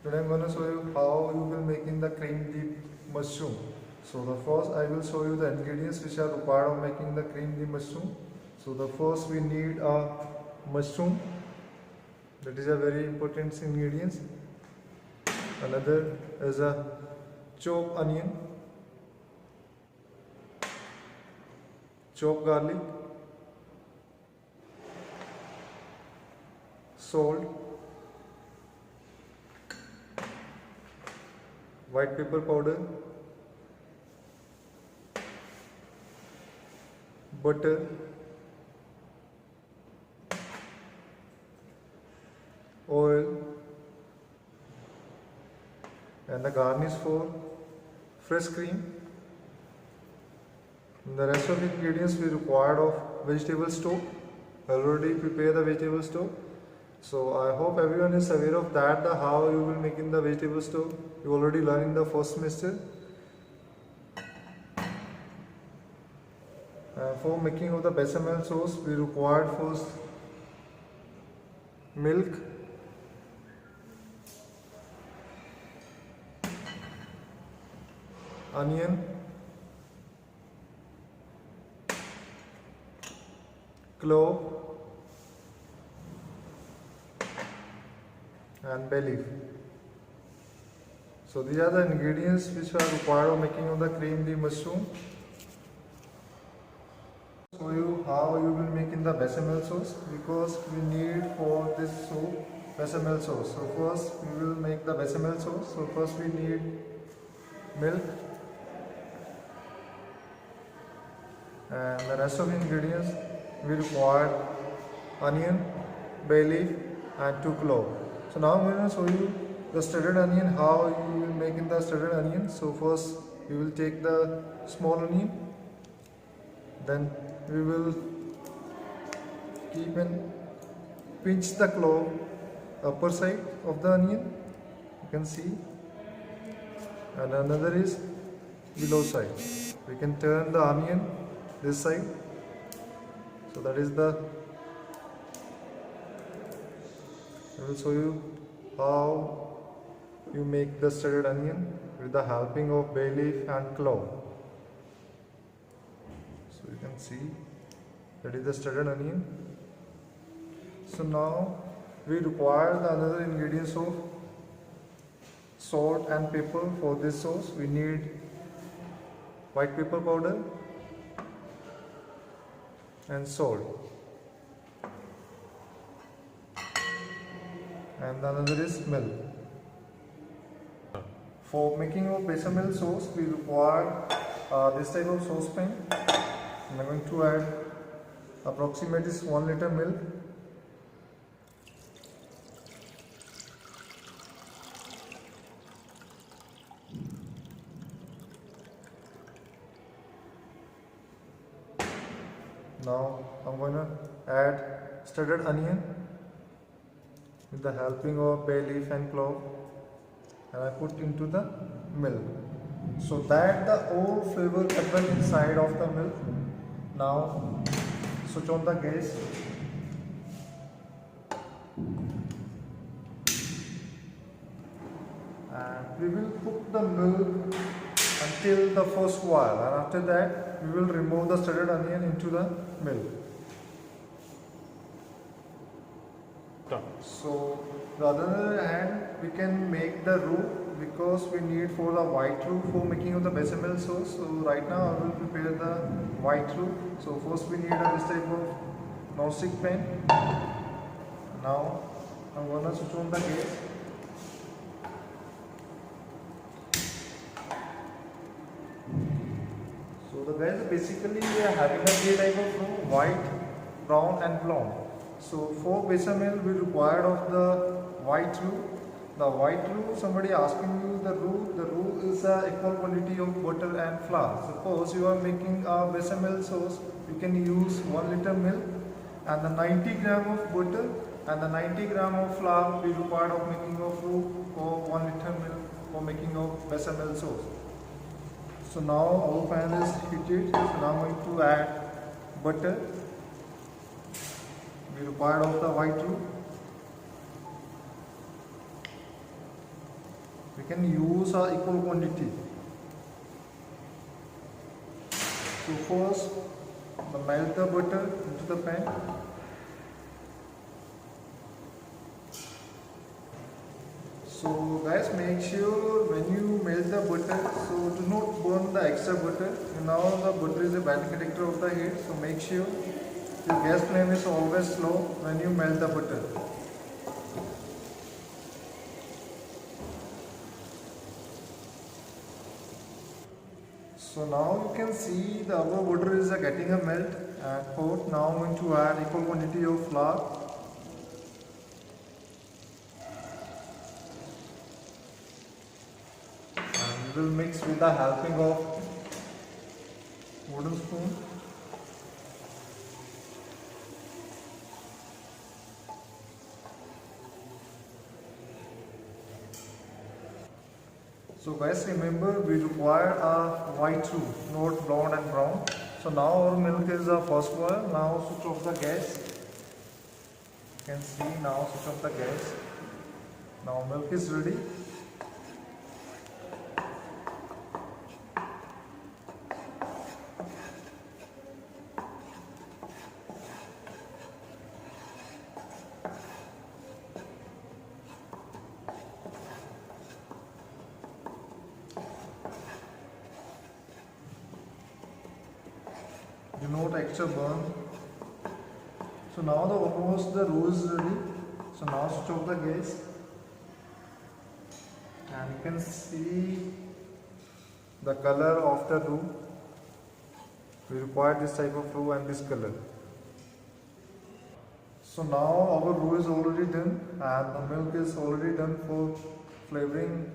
Today I'm going to show you how you will making the cream dip mushroom. So the first I will show you the ingredients which are required of making the cream dip mushroom. So the first we need a mushroom, that is a very important ingredient. Another is a chopped onion, chopped garlic, salt, white pepper powder, butter, oil, and the garnish for fresh cream. And the rest of the ingredients we required of vegetable stock. I already prepare the vegetable stock. So I hope everyone is aware of that, the how you will make in the vegetable stock. You already learned in the first semester. For making of the bechamel sauce, we required first milk, onion, clove, and bay leaf. So these are the ingredients which are required of making of the cream dip mushroom. Show you how you will make in the bechamel sauce, because we need for this soup bechamel sauce. So first we will make the bechamel sauce. So first we need milk and the rest of the ingredients we require onion, bay leaf and 2 cloves. So now I'm going to show you the shredded onion, how you will make in the shredded onion. So first you will take the small onion, then we will keep and pinch the clove upper side of the onion, you can see, and another is below side. We can turn the onion this side. So that is the, I will show you how you make the shredded onion with the helping of bay leaf and clove. So you can see that is the shredded onion. So now we require the another ingredients of salt and pepper. For this sauce we need white pepper powder and salt, and another is milk. For making of bechamel sauce we require this type of saucepan. I'm going to add approximately 1 liter milk, now I'm going to add shredded onion with the helping of bay leaf and clove, and I put into the milk so that the all flavor happen inside of the milk. Now switch on the gas and we will cook the milk until the first boil, and after that we will remove the shredded onion into the milk. So the other hand we can make the roux, because we need for the white roux for making of the bechamel sauce. So right now I will prepare the white roux. So first we need this type of non-stick pan. Now I'm gonna switch on the gas. So the guys, basically we are having a three type of roux: white, brown and blonde. So for bechamel we required of the white roux. The white roux, somebody asking you the roux is a equal quantity of butter and flour. Suppose you are making a bechamel sauce, you can use 1 liter milk and the 90 gram of butter and the 90 gram of flour we required of making of roux for 1 liter milk for making of bechamel sauce. So now our pan is heated. So now I'm going to add butter. We required of the white roux. can use a equal quantity. So first, melt the butter into the pan. So guys, make sure when you melt the butter, so do not burn the extra butter. Now the butter is a bad conductor of the heat, so make sure your gas flame is always slow when you melt the butter. So now you can see the our butter is getting a melt and hot. Now I'm going to add equal quantity of flour. And we will mix with the helping of wooden spoon. So guys, remember we require a white roux, not blonde and brown. So now our milk is first boil. Now switch off the gas. You can see now switch off the gas. Now milk is ready. Do not extra burn. So now almost the roux is ready. So now switch off the gas. And you can see the color of the roux. We require this type of roux and this color. So now our roux is already done and the milk is already done for flavoring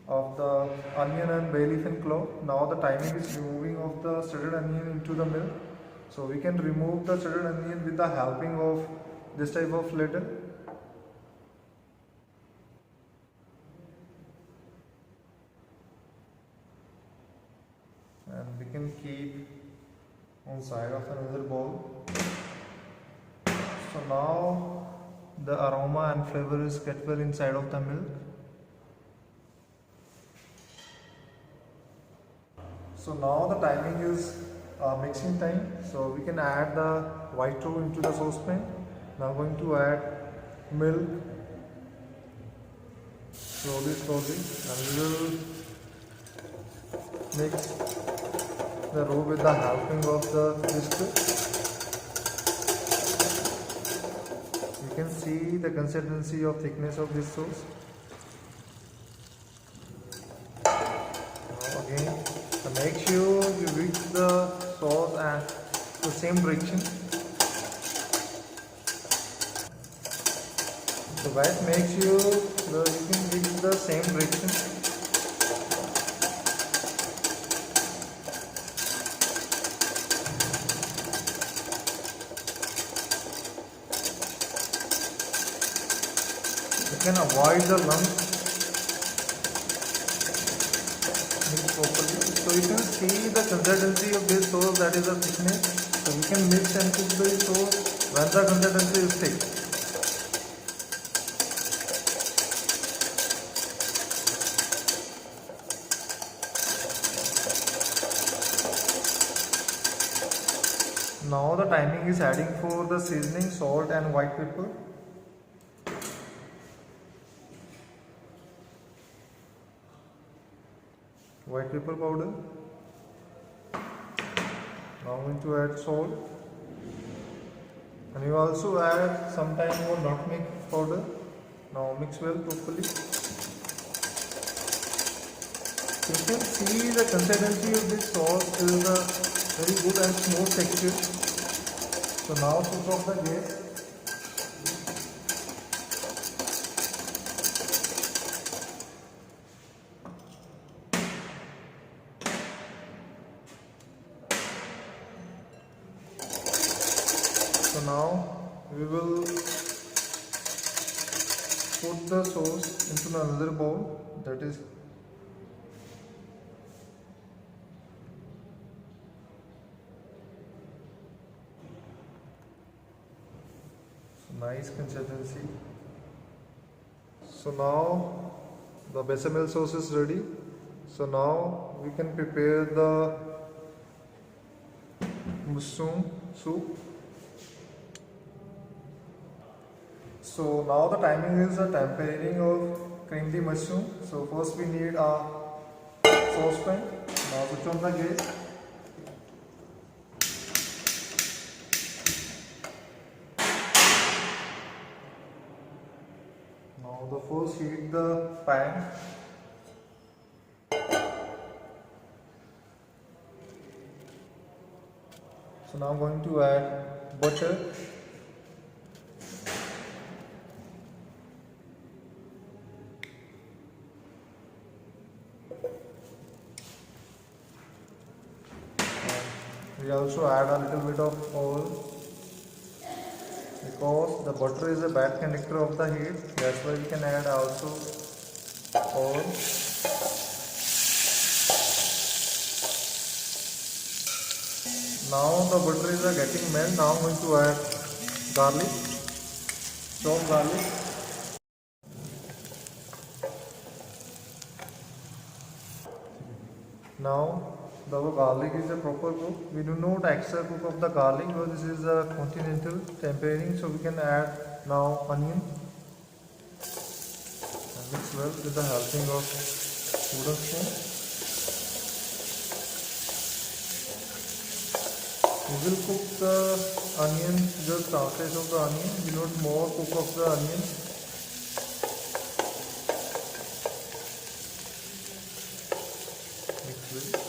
of the onion and bay leaf and clove. Now the timing is removing of the shredded onion into the milk. So we can remove the shredded onion with the helping of this type of ladle. And we can keep on side of another bowl. So now the aroma and flavor is get well inside of the milk. So now the timing is mixing time. So we can add the white roux into the saucepan. Now I'm going to add milk slowly and we will mix the roux with the helping of the whisk. You can see the consistency of thickness of this sauce. Now again, so make sure you mix the sauce and the same direction. So guys, make sure you can mix the same direction. You can avoid the lumps. Mix properly. So you can see the consistency of this sauce, that is the thickness. So we can mix and cook the sauce when the consistency is thick. Now the timing is adding for the seasoning, salt and white pepper. White pepper powder. Now I'm going to add salt. And you also add sometime more nutmeg powder. Now mix well properly. You can see the consistency of this sauce is a very good and smooth texture. So now switch off the gas. So now we will put the sauce into another bowl, that is nice consistency. So now the bechamel sauce is ready. So now we can prepare the mushroom soup. So now the timing is the tempering of creamy mushroom. So first we need a saucepan. Now switch on the gas. Now the first heat the pan. So now I'm going to add butter. We also add a little bit of oil because the butter is a bad conductor of the heat. That's why we can add also oil. Now the butter is getting melt. Now I'm going to add garlic, chopped garlic. Now the garlic is a proper cook. We do not extra cook of the garlic because this is a continental tempering. So we can add now onion and mix well with the helping of wooden spoon. We will cook the onion, just surface of the onion. We don't more cook of the onion. Mix well.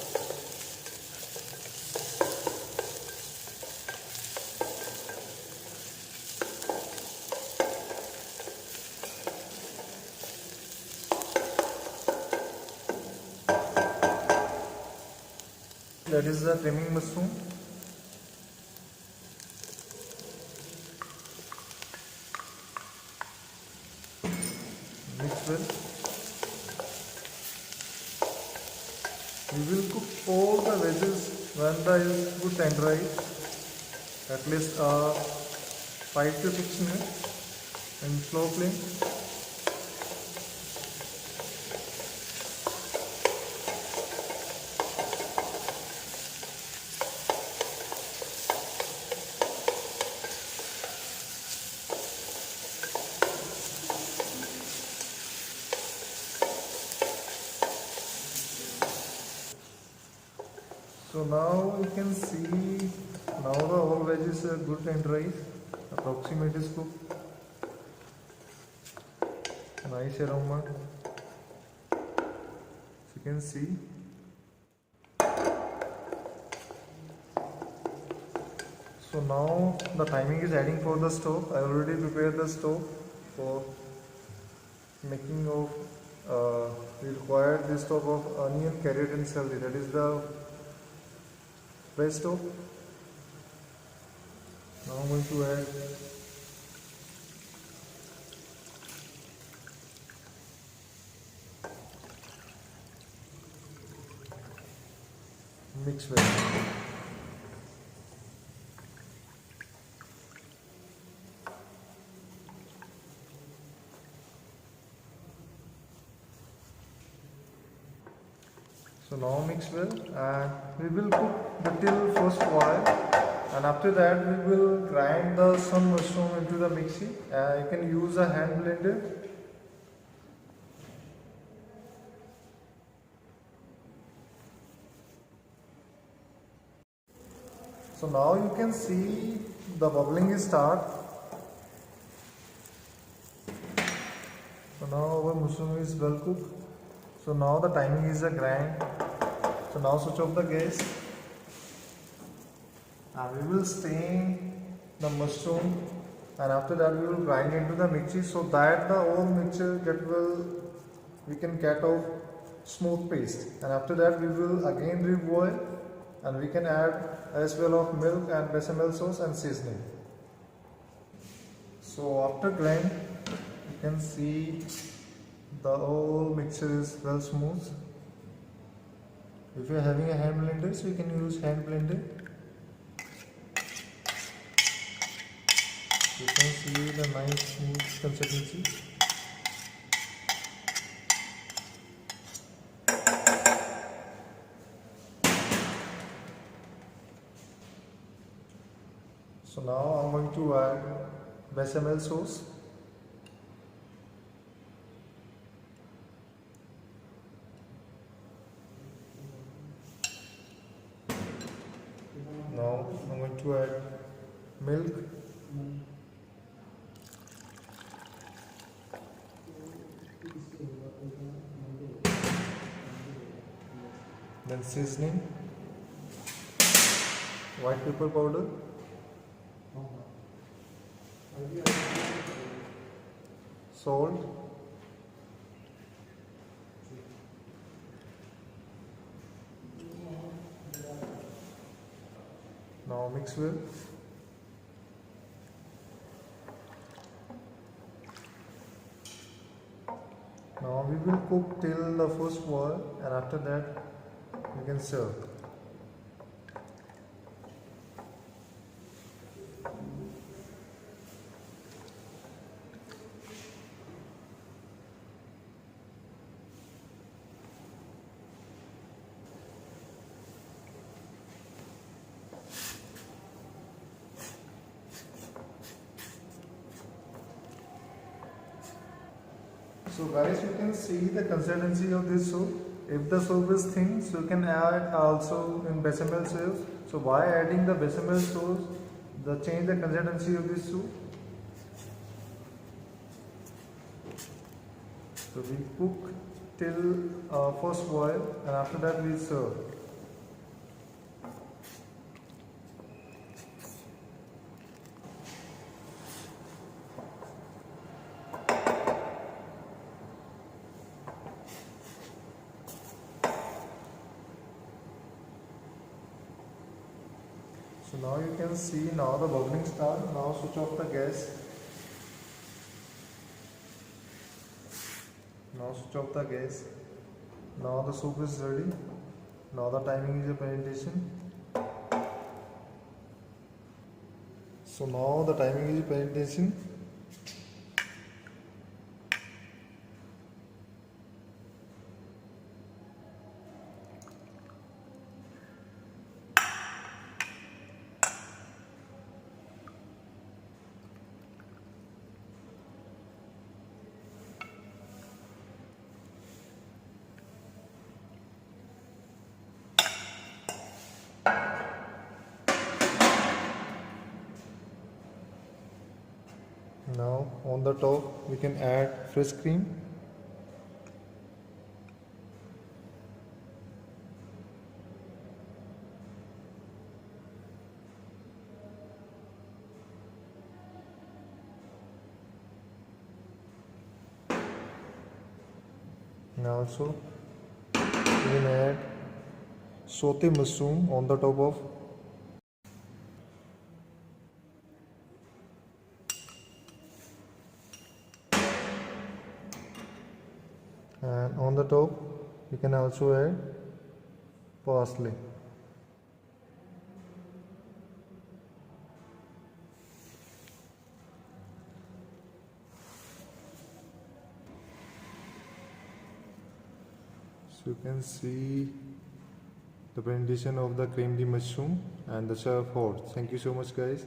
That is the creamy mushroom. Mix well. We will cook all the veggies when they is good tenderize, at least 5 to 6 minutes in slow flame. So now you can see now the whole veggies are good tenderized. Approximate is cooked. Nice aroma. So you can see. So now the timing is adding for the stove. I already prepared the stove for making of. We require this stove of onion, carrot, and celery. That is the best stove. Now I'm going to add mix well. So now mix well and we will cook the till first while, and after that we will grind the some mushroom into the mixie. You can use a hand blender. So now you can see the bubbling is start. So now our mushroom is well cooked. So now the timing is a grind. So now switch off the gas and we will stain the mushroom, and after that we will grind into the mixie so that the whole mixture we can get off smooth paste, and after that we will again reboil and we can add as well of milk and bechamel sauce and seasoning. So after grind you can see the whole mixture is well smooth. If you are having a hand blender, so you can use hand blender. You can see the nice smooth consistency. going to add bechamel sauce. Now I'm going to add milk. Then seasoning, white pepper powder, salt, now mix well. Now we will cook till the first boil, and after that you can serve. So guys, you can see the consistency of this soup. If the soup is thin, so you can add also in bechamel sauce. So by adding the bechamel sauce, change the consistency of this soup. So we cook till first boil, and after that we serve. So now you can see now the bubbling start. Now switch off the gas. Now switch off the gas. Now the soup is ready. Now the timing is a presentation. So now the timing is a presentation. Now on the top we can add fresh cream. Now also we can add sauté mushroom on the top of. And on the top you can also add parsley. So you can see the presentation of the crème de mushroom and the serve hot. Thank you so much guys.